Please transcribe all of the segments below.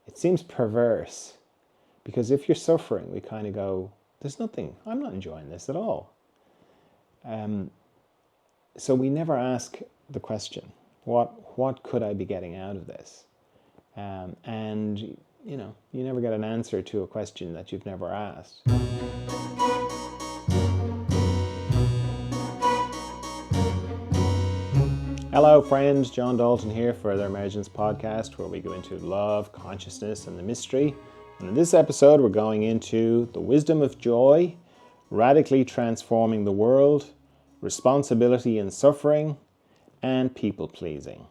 it seems perverse, because if you're suffering, we kind of go, there's nothing, I'm not enjoying this at all. So we never ask the question, what could I be getting out of this? And you never get an answer to a question that you've never asked. Hello friends, John Dalton here for the Emergence Podcast, where we go into love, consciousness, and the mystery. And in this episode, we're going into the wisdom of joy, radically transforming the world, responsibility and suffering, and people pleasing.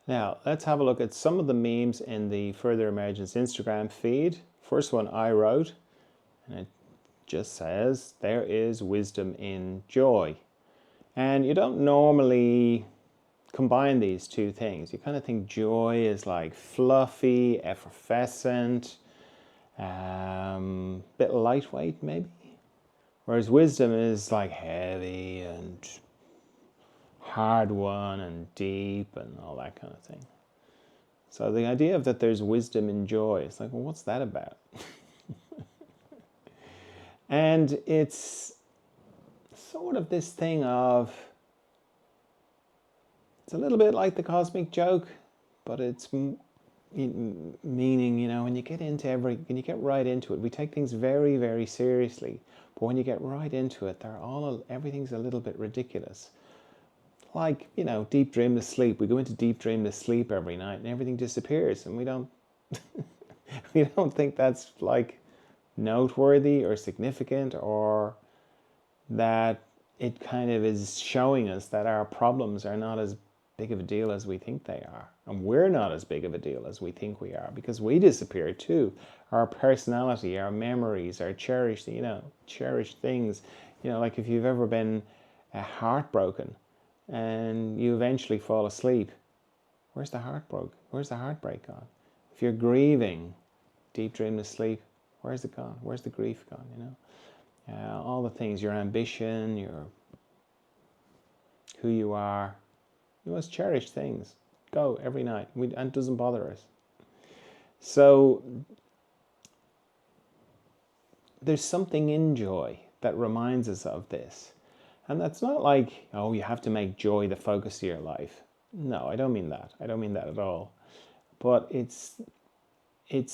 Now, let's have a look at some of the memes in the Further Emergence Instagram feed. First one I wrote, and it just says, there is wisdom in joy. And you don't normally combine these two things. You kind of think joy is like fluffy, effervescent, bit lightweight maybe. Whereas wisdom is like heavy and hard-won and deep and all that kind of thing. So the idea of that there's wisdom in joy, it's like, well, what's that about? And it's sort of this thing of, it's a little bit like the cosmic joke, but it's meaning, when you get right into it, we take things very, very seriously. But when you get right into it, everything's a little bit ridiculous. Like, deep dreamless sleep. We go into deep dreamless sleep every night and everything disappears, and we don't we don't think that's like noteworthy or significant, or that it kind of is showing us that our problems are not as big of a deal as we think they are. And we're not as big of a deal as we think we are, because we disappear too. Our personality, our memories, our cherished things. Like if you've ever been heartbroken and you eventually fall asleep, where's the heartbreak gone? If you're grieving, deep dreamless sleep, where's it gone? Where's the grief gone? All the things, your ambition, who you are, you most cherished things go every night, and it doesn't bother us. So there's something in joy that reminds us of this. And that's not like, oh, you have to make joy the focus of your life. No, I don't mean that. I don't mean that at all. But it's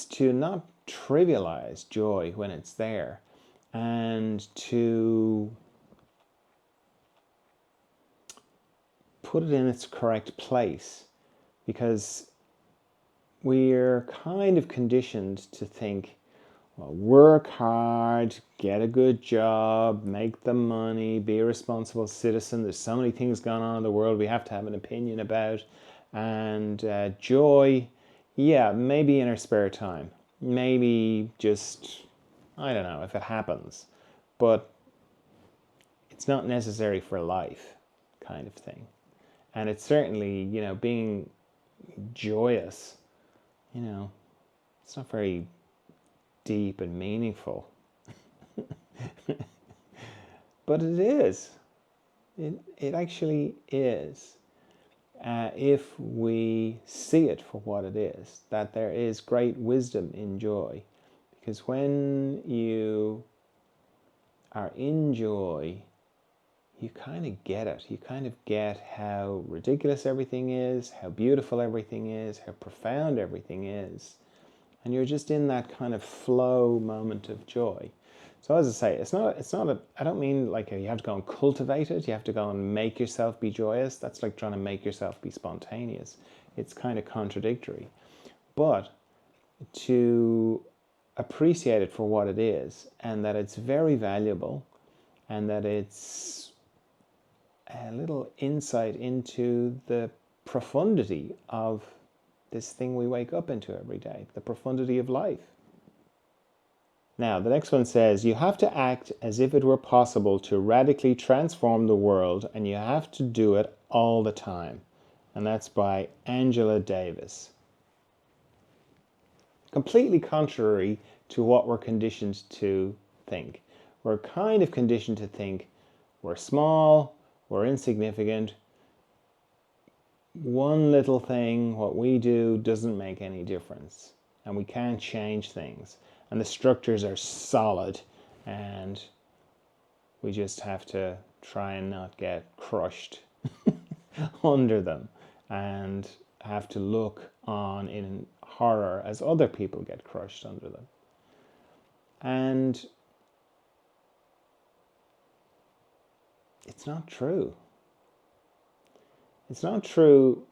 to not trivialize joy when it's there, and to put it in its correct place, because we're kind of conditioned to think, well, work hard, get a good job, make the money, be a responsible citizen. There's so many things going on in the world we have to have an opinion about. And joy, yeah, maybe in our spare time. Maybe just, I don't know, if it happens. But it's not necessary for life, kind of thing. And it's certainly, being joyous, it's not very deep and meaningful. But it is. It actually is. If we see it for what it is, that there is great wisdom in joy. Because when you are in joy, you kind of get it. You kind of get how ridiculous everything is, how beautiful everything is, how profound everything is. And you're just in that kind of flow moment of joy. So as I say, I don't mean like you have to go and cultivate it. You have to go and make yourself be joyous. That's like trying to make yourself be spontaneous. It's kind of contradictory. But to appreciate it for what it is, and that it's very valuable, and that it's a little insight into the profundity of this thing we wake up into every day, the profundity of life. Now, the next one says, you have to act as if it were possible to radically transform the world, and you have to do it all the time. And that's by Angela Davis. Completely contrary to what we're conditioned to think. We're kind of conditioned to think we're small, we're insignificant. One little thing, what we do, doesn't make any difference. and we can't change things, and the structures are solid, and we just have to try and not get crushed under them, and have to look on in horror as other people get crushed under them. And it's not true. It's not true.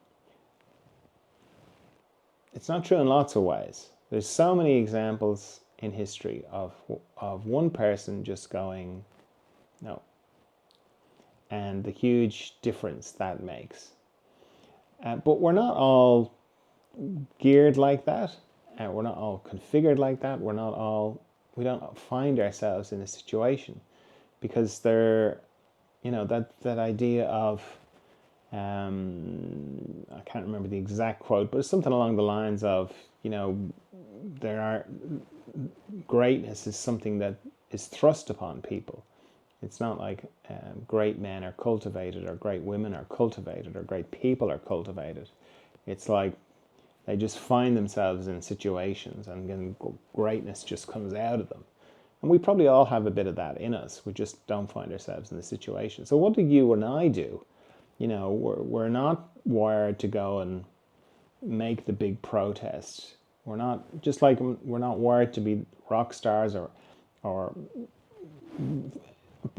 It's not true in lots of ways. There's so many examples in history of one person just going, no, and the huge difference that makes. But we're not all geared like that. We're not all configured like that. We don't find ourselves in a situation, because they're, that idea of, I can't remember the exact quote, but it's something along the lines of, greatness is something that is thrust upon people. It's not like great men are cultivated, or great women are cultivated, or great people are cultivated. It's like they just find themselves in situations, and then greatness just comes out of them. And we probably all have a bit of that in us. We just don't find ourselves in the situation. So what do you and I do? We're not wired to go and make the big protest. We're not, just like we're not wired to be rock stars or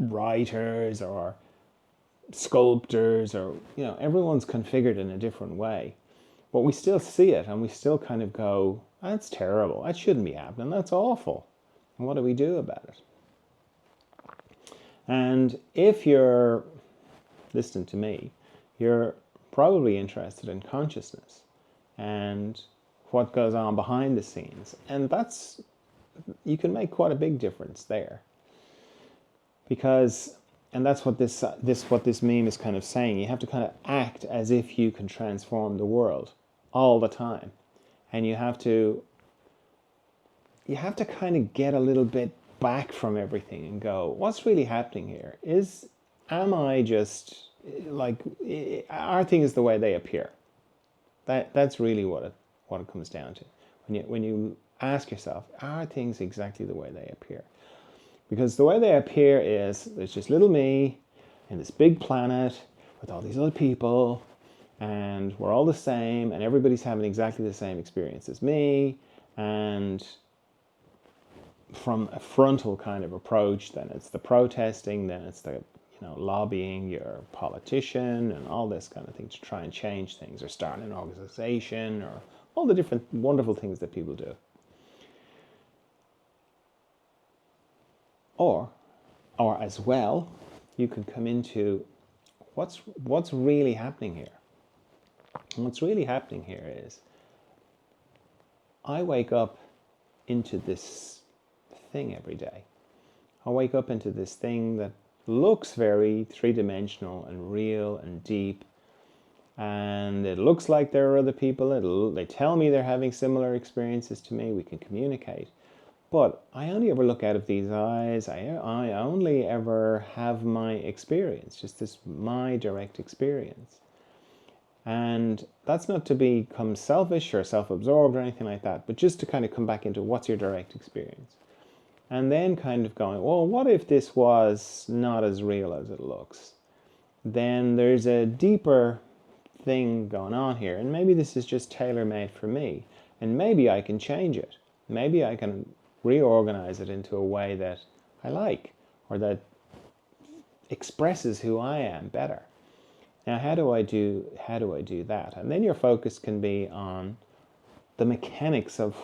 writers or sculptors, or everyone's configured in a different way. But we still see it, and we still kind of go, that's terrible, that shouldn't be happening, that's awful. And what do we do about it? And if you're listening to me, you're probably interested in consciousness and what goes on behind the scenes. And you can make quite a big difference there. Because, and that's what this meme is kind of saying, you have to kind of act as if you can transform the world all the time. And you have to kind of get a little bit back from everything and go, what's really happening here? Am I just like, are things the way they appear? That's really what it comes down to. When you ask yourself, are things exactly the way they appear? Because the way they appear is, there's just little me in this big planet with all these other people, and we're all the same, and everybody's having exactly the same experience as me. And from a frontal kind of approach, then it's the protesting, then it's the lobbying your politician and all this kind of thing to try and change things, or start an organization, or all the different wonderful things that people do. Or as well, you could come into what's really happening here. And what's really happening here is, I wake up into this thing every day. I wake up into this thing that looks very three-dimensional and real and deep, and it looks like there are other people. They tell me they're having similar experiences to me. We can communicate. But I only ever look out of these eyes. I only ever have my experience, just my direct experience. And that's not to become selfish or self-absorbed or anything like that, but just to kind of come back into what's your direct experience. And then kind of going, well, what if this was not as real as it looks? Then there's a deeper thing going on here, and maybe this is just tailor-made for me, and maybe I can change it. Maybe I can reorganize it into a way that I like, or that expresses who I am better. Now, how do I do that? And then your focus can be on the mechanics of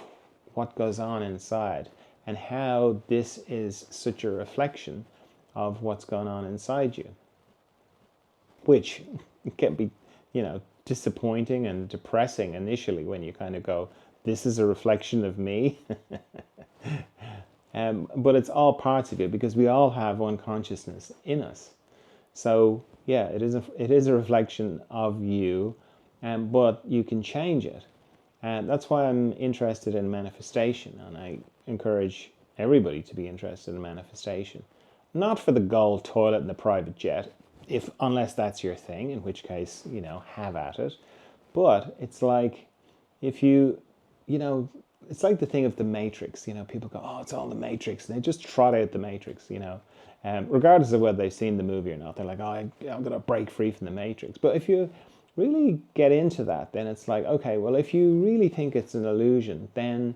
what goes on inside, and how this is such a reflection of what's going on inside you, which can be, disappointing and depressing initially when you kind of go, this is a reflection of me. But it's all parts of you, because we all have one consciousness in us. So yeah, it is a reflection of you, but you can change it. And that's why I'm interested in manifestation, and I encourage everybody to be interested in manifestation. Not for the gold toilet and the private jet, unless that's your thing, in which case, have at it. But it's like, if you it's like the thing of the Matrix. People go, "Oh, it's all the Matrix," and they just trot out the Matrix. Regardless of whether they've seen the movie or not, they're like, "Oh, I'm gonna break free from the Matrix." But if you really get into that, then it's like, okay, well, if you really think it's an illusion, then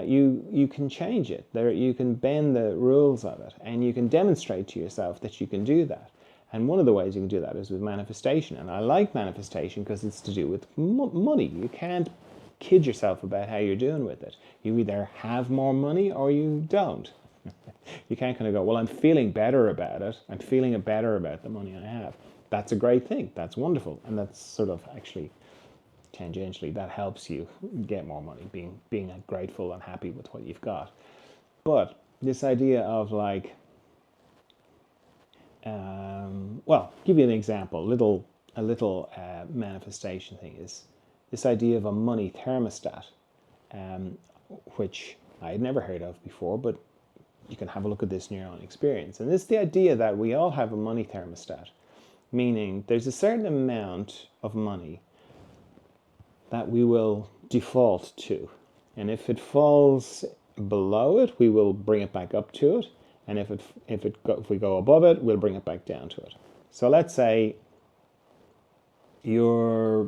you can change it. You can bend the rules of it, and you can demonstrate to yourself that you can do that. And one of the ways you can do that is with manifestation. And I like manifestation because it's to do with money. You can't kid yourself about how you're doing with it. You either have more money or you don't. You can't kind of go, well, I'm feeling better about it. I'm feeling better about the money I have. That's a great thing. That's wonderful. And that's sort of actually tangentially, that helps you get more money, being grateful and happy with what you've got. But this idea of like, well, give you an example. A little manifestation thing is this idea of a money thermostat, um, which I had never heard of before, but you can have a look at this in your own experience. And it's the idea that we all have a money thermostat, meaning there's a certain amount of money that we will default to. And if it falls below it, we will bring it back up to it. And if we go above it, we'll bring it back down to it. So let's say your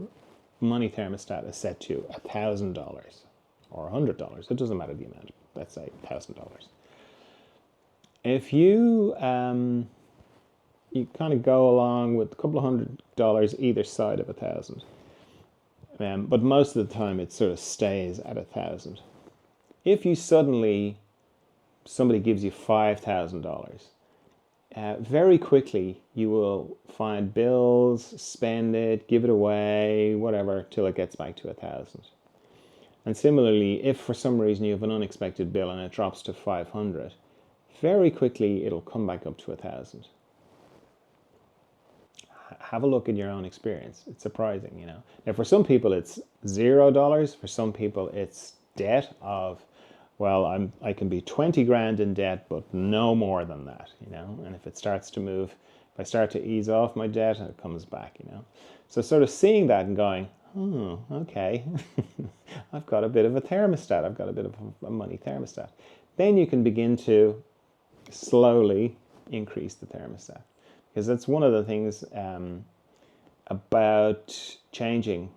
money thermostat is set to $1,000 or $100. It doesn't matter the amount. Let's say $1,000. If you you kind of go along with a couple of $100 either side of 1,000, but most of the time it sort of stays at 1,000. If you suddenly somebody gives you $5,000, very quickly you will find bills, spend it, give it away, whatever, till it gets back to 1,000. And similarly, if for some reason you have an unexpected bill and it drops to 500, very quickly it'll come back up to 1,000. Have a look at your own experience. It's surprising, Now, for some people, it's $0. For some people, it's debt of, well, I can be 20 grand in debt, but no more than that, And if it starts to move, if I start to ease off my debt, it comes back, So sort of seeing that and going, oh, okay, I've got a bit of a thermostat. I've got a bit of a money thermostat. Then you can begin to slowly increase the thermostat. Because that's one of the things about changing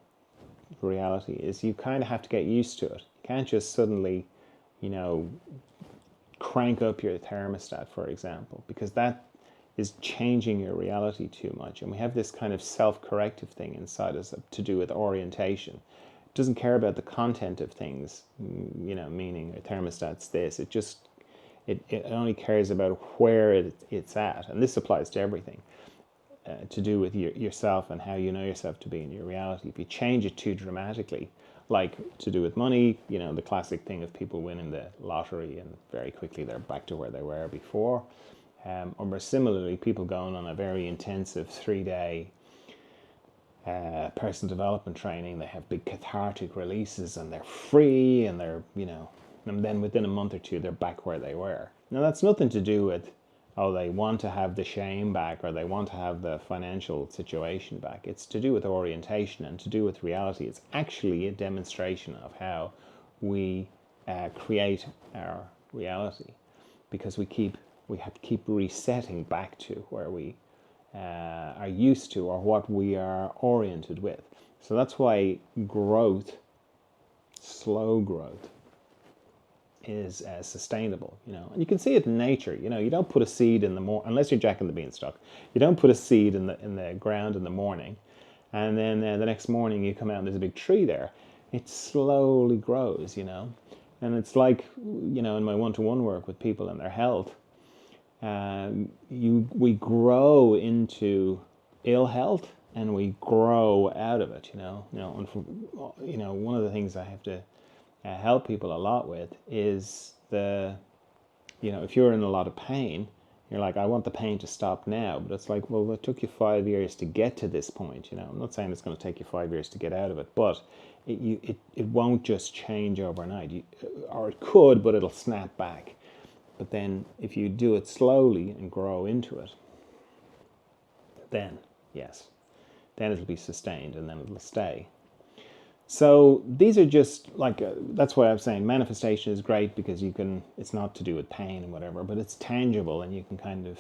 reality is you kind of have to get used to it. You can't just suddenly, crank up your thermostat, for example, because that is changing your reality too much. And we have this kind of self-corrective thing inside us to do with orientation. It doesn't care about the content of things, meaning a thermostat's this. It only cares about where it's at. And this applies to everything to do with yourself and how you know yourself to be in your reality. If you change it too dramatically, like to do with money, the classic thing of people winning the lottery and very quickly they're back to where they were before. Or more similarly, people going on a very intensive 3-day personal development training, they have big cathartic releases and they're free and they're, and then within a month or two, they're back where they were. Now, that's nothing to do with, they want to have the shame back or they want to have the financial situation back. It's to do with orientation and to do with reality. It's actually a demonstration of how we create our reality, because we have to keep resetting back to where we are used to or what we are oriented with. So that's why growth, slow growth, is sustainable, and you can see it in nature. You don't put a seed in the morning, unless you're Jack and the Beanstalk. You don't put a seed in the ground in the morning, and then the next morning you come out and there's a big tree there. It slowly grows, and it's like, in my one-to-one work with people and their health, we grow into ill health and we grow out of it. One of the things I have to help people a lot with is if you're in a lot of pain, you're like, I want the pain to stop now, but it's like, well, it took you 5 years to get to this point. I'm not saying it's going to take you 5 years to get out of it, but it won't just change overnight, or it could, but it'll snap back. But then if you do it slowly and grow into it, then yes, then it'll be sustained and then it'll stay. So these are just like, that's why I'm saying manifestation is great, because you can, it's not to do with pain and whatever, but it's tangible and you can kind of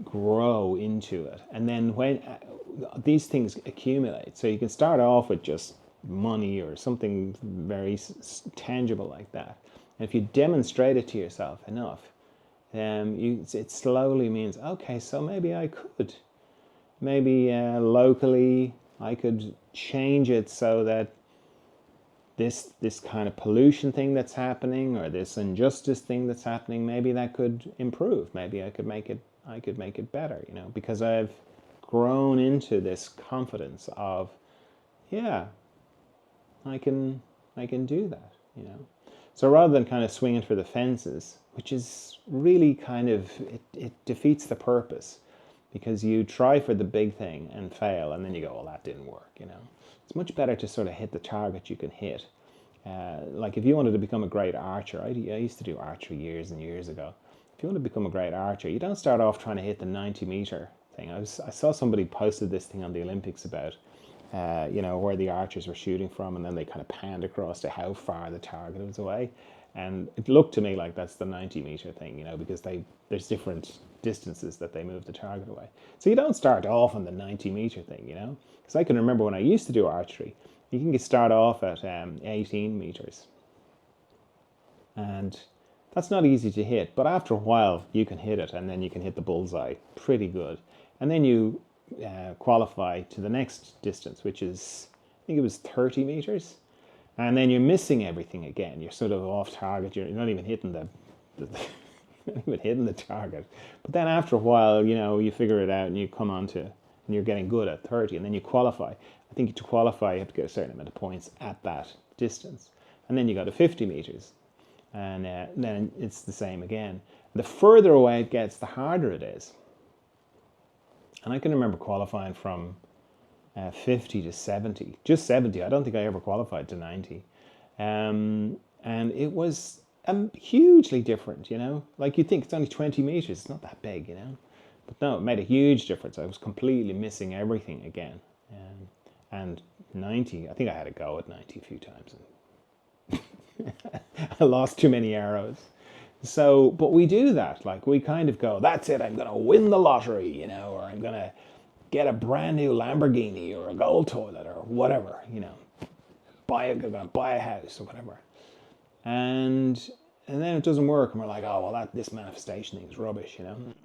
grow into it. And then when these things accumulate, so you can start off with just money or something very tangible like that. And if you demonstrate it to yourself enough, it slowly means, okay, so maybe I could, maybe locally I could change it so that this kind of pollution thing that's happening, or this injustice thing that's happening, maybe that could improve. Maybe I could make it better, because I've grown into this confidence of, yeah, I can I can do that. So rather than kind of swinging for the fences, which is really kind of, it defeats the purpose, because you try for the big thing and fail, and then you go, well, that didn't work. It's much better to sort of hit the target you can hit. Like if you wanted to become a great archer, I used to do archery years and years ago. If you want to become a great archer, you don't start off trying to hit the 90-meter thing. I saw somebody posted this thing on the Olympics about, where the archers were shooting from, and then they kind of panned across to how far the target was away. And it looked to me like that's the 90-meter thing, because there's different distances that they move the target away. So you don't start off on the 90-meter thing, because I can remember when I used to do archery, you can start off at 18 meters. And that's not easy to hit, but after a while you can hit it, and then you can hit the bullseye pretty good. And then you qualify to the next distance, which is, I think it was 30 meters. And then you're missing everything again. You're sort of off target. You're not even hitting not even hitting the target. But then after a while, you figure it out and you come on to, and you're getting good at 30, and then you qualify. I think to qualify, you have to get a certain amount of points at that distance. And then you go to 50 meters. And then it's the same again. The further away it gets, the harder it is. And I can remember qualifying from 50 to 70, just 70. I don't think I ever qualified to 90. And it was hugely different, Like you think it's only 20 meters, it's not that big, But no, it made a huge difference. I was completely missing everything again. And 90, I think I had a go at 90 a few times. And I lost too many arrows. So, but we do that. Like we kind of go, that's it, I'm going to win the lottery, or I'm going to get a brand new Lamborghini or a gold toilet or whatever, I'm going to buy a house or whatever. And then it doesn't work, and we're like, oh, well, this manifestation thing is rubbish, And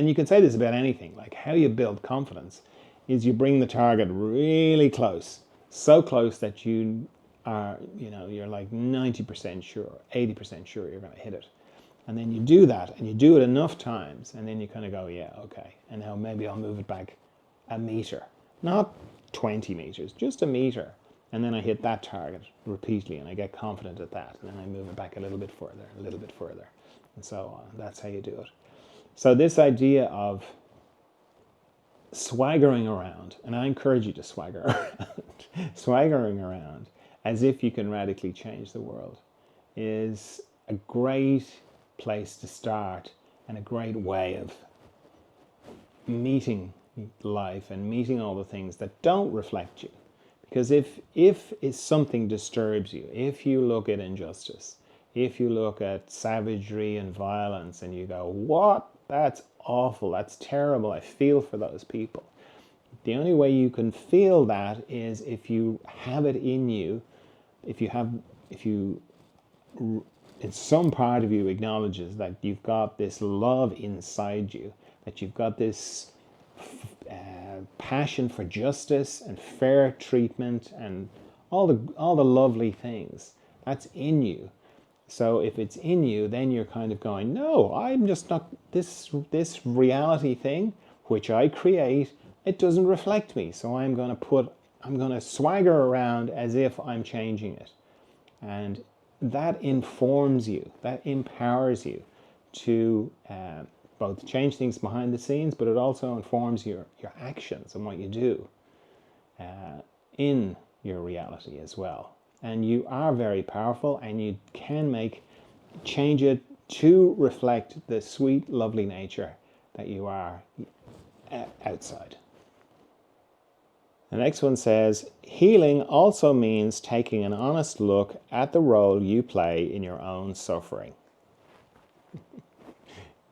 you can say this about anything. Like how you build confidence is you bring the target really close, so close that you are, you're like 90% sure, 80% sure you're going to hit it. And then you do that, and you do it enough times, and then you kind of go, yeah, okay, and now maybe I'll move it back a meter, not 20 meters, just a meter. And then I hit that target repeatedly, and I get confident at that, and then I move it back a little bit further, and so on. That's how you do it. So this idea of swaggering around, and I encourage you to swagger around, swaggering around as if you can radically change the world, is a great place to start, and a great way of meeting life and meeting all the things that don't reflect you. Because if something disturbs you, if you look at injustice, if you look at savagery and violence and you go, what? That's awful, that's terrible, I feel for those people. The only way you can feel that is if you have it in you, if in some part of you acknowledges that you've got this love inside you, that you've got this passion for justice and fair treatment and all the lovely things that's in you. So if it's in you, then you're kind of going, no, I'm just not, this reality thing which I create, it doesn't reflect me. So I'm going to swagger around as if I'm changing it. And that informs you, that empowers you to both change things behind the scenes, but it also informs your actions and what you do in your reality as well. And you are very powerful, and you can change it to reflect the sweet, lovely nature that you are outside. The next one says, healing also means taking an honest look at the role you play in your own suffering.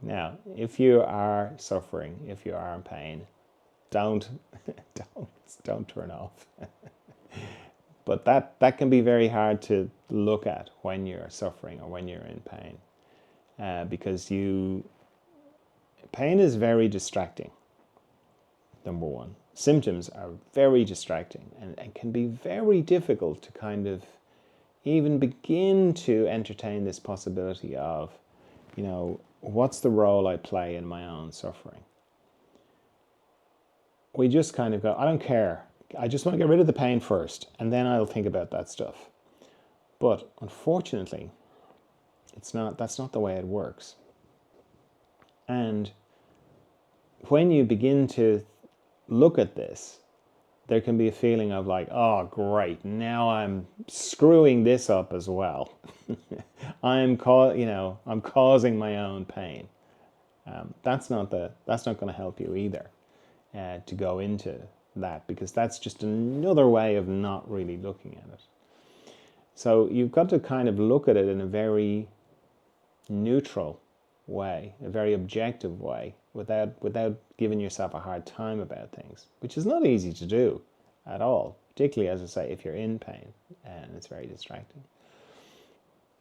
Now, if you are suffering, if you are in pain, don't turn off. But that can be very hard to look at when you're suffering or when you're in pain, because pain is very distracting. Number one, symptoms are very distracting and can be very difficult to kind of even begin to entertain this possibility of, what's the role I play in my own suffering? We just kind of go, I don't care. I just want to get rid of the pain first, and then I'll think about that stuff. But unfortunately, that's not the way it works. And when you begin to look at this, there can be a feeling of like, oh, great, now I'm screwing this up as well. I'm causing my own pain. That's not going to help you either, to go into that, because that's just another way of not really looking at it. So you've got to kind of look at it in a very neutral way, a very objective way, without giving yourself a hard time about things, which is not easy to do at all, particularly, as I say, if you're in pain and it's very distracting.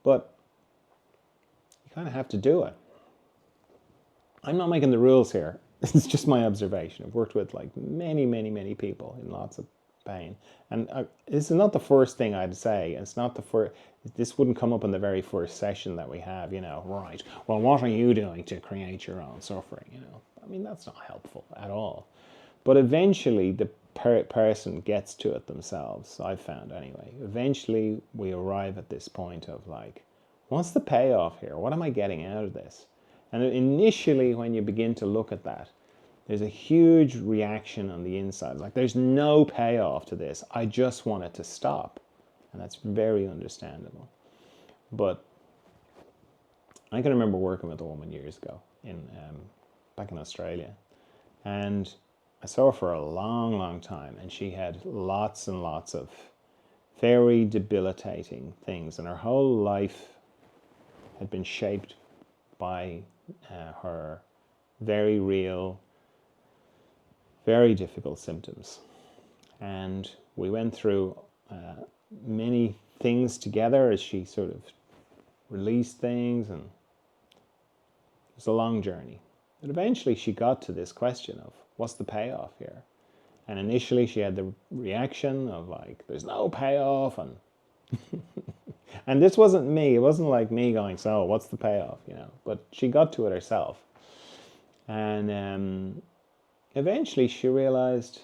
But you kind of have to do it. I'm not making the rules here. It's just my observation. I've worked with like many, many, many people in lots of pain, and this is not the first thing I'd say. It's not the first. This wouldn't come up in the very first session that we have. Right? Well, what are you doing to create your own suffering? I mean, that's not helpful at all. But eventually, the person gets to it themselves. I've found anyway. Eventually, we arrive at this point of like, what's the payoff here? What am I getting out of this? And initially, when you begin to look at that, there's a huge reaction on the inside. Like, there's no payoff to this. I just want it to stop. And that's very understandable. But I can remember working with a woman years ago back in Australia. And I saw her for a long, long time. And she had lots and lots of very debilitating things. And her whole life had been shaped by her very real, very difficult symptoms. And we went through many things together as she sort of released things, and it was a long journey. But eventually she got to this question of, what's the payoff here? And initially she had the reaction of like, there's no payoff, and and this wasn't me. It wasn't like me going, so what's the payoff? But she got to it herself. And eventually she realized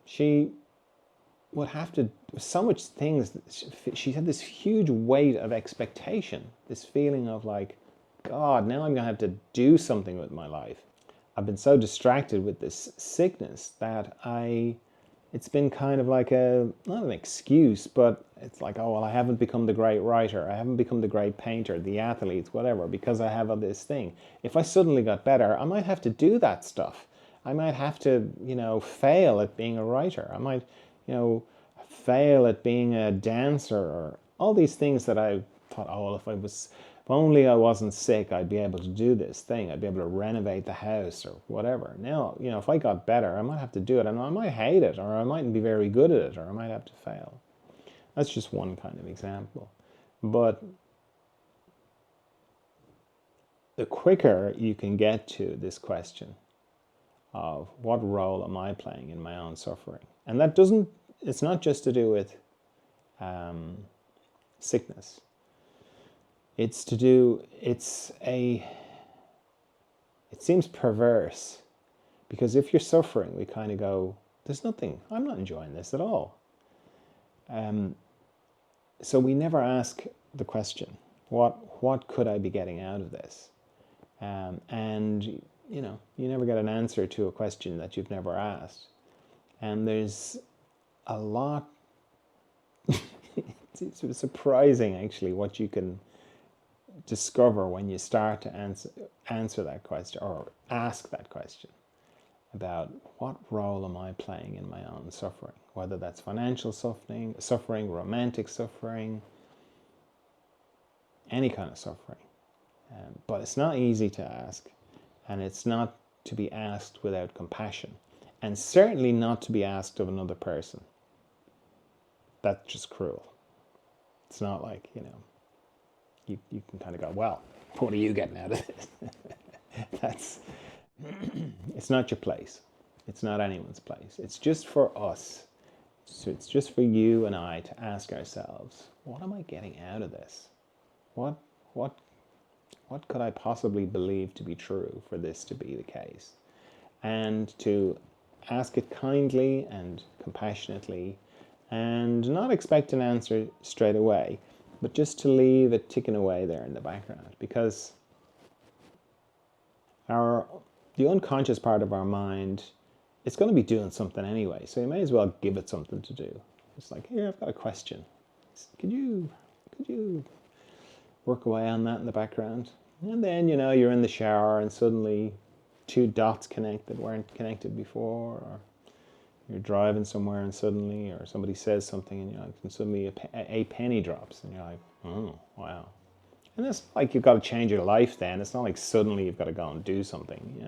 she would have to, so much things, she had this huge weight of expectation, this feeling of like, God, now I'm going to have to do something with my life. I've been so distracted with this sickness that it's been kind of like not an excuse, but it's like, oh, well, I haven't become the great writer. I haven't become the great painter, the athlete, whatever, because I have this thing. If I suddenly got better, I might have to do that stuff. I might have to, fail at being a writer. I might, fail at being a dancer, or all these things that I thought, oh, well, if only I wasn't sick, I'd be able to do this thing. I'd be able to renovate the house or whatever. Now, if I got better, I might have to do it, and I might hate it, or I mightn't be very good at it, or I might have to fail. That's just one kind of example. But the quicker you can get to this question of what role am I playing in my own suffering, and it's not just to do with sickness. It seems perverse, because if you're suffering, we kind of go, there's nothing, I'm not enjoying this at all. So we never ask the question, what could I be getting out of this? And you never get an answer to a question that you've never asked. And there's a lot, it's surprising actually what you can discover when you start to answer that question or ask that question. about what role am I playing in my own suffering, whether that's financial suffering, romantic suffering, any kind of suffering. But it's not easy to ask, and it's not to be asked without compassion, and certainly not to be asked of another person. That's just cruel. It's not like, you can kind of go, well, what are you getting out of this? It's not your place. It's not anyone's place. It's just for us. So it's just for you and I to ask ourselves, what am I getting out of this? What could I possibly believe to be true for this to be the case? And to ask it kindly and compassionately, and not expect an answer straight away, but just to leave it ticking away there in the background, because the unconscious part of our mind, it's going to be doing something anyway, so you may as well give it something to do. It's like, here, I've got a question. Could you work away on that in the background? And then, you're in the shower and suddenly two dots connect that weren't connected before, or you're driving somewhere and suddenly, or somebody says something and suddenly a penny drops and you're like, oh, wow. And it's like you've got to change your life then. It's not like suddenly you've got to go and do something,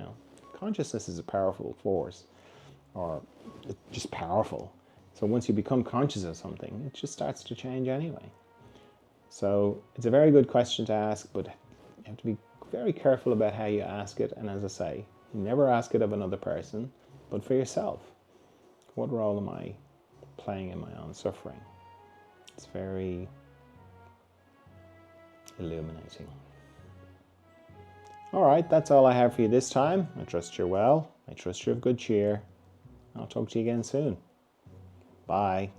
Consciousness is a powerful force, or it's just powerful. So once you become conscious of something, it just starts to change anyway. So it's a very good question to ask, but you have to be very careful about how you ask it. And as I say, never ask it of another person, but for yourself. What role am I playing in my own suffering? It's very illuminating. All right, that's all I have for you this time. I trust you're well. I trust you're of good cheer. I'll talk to you again soon. Bye.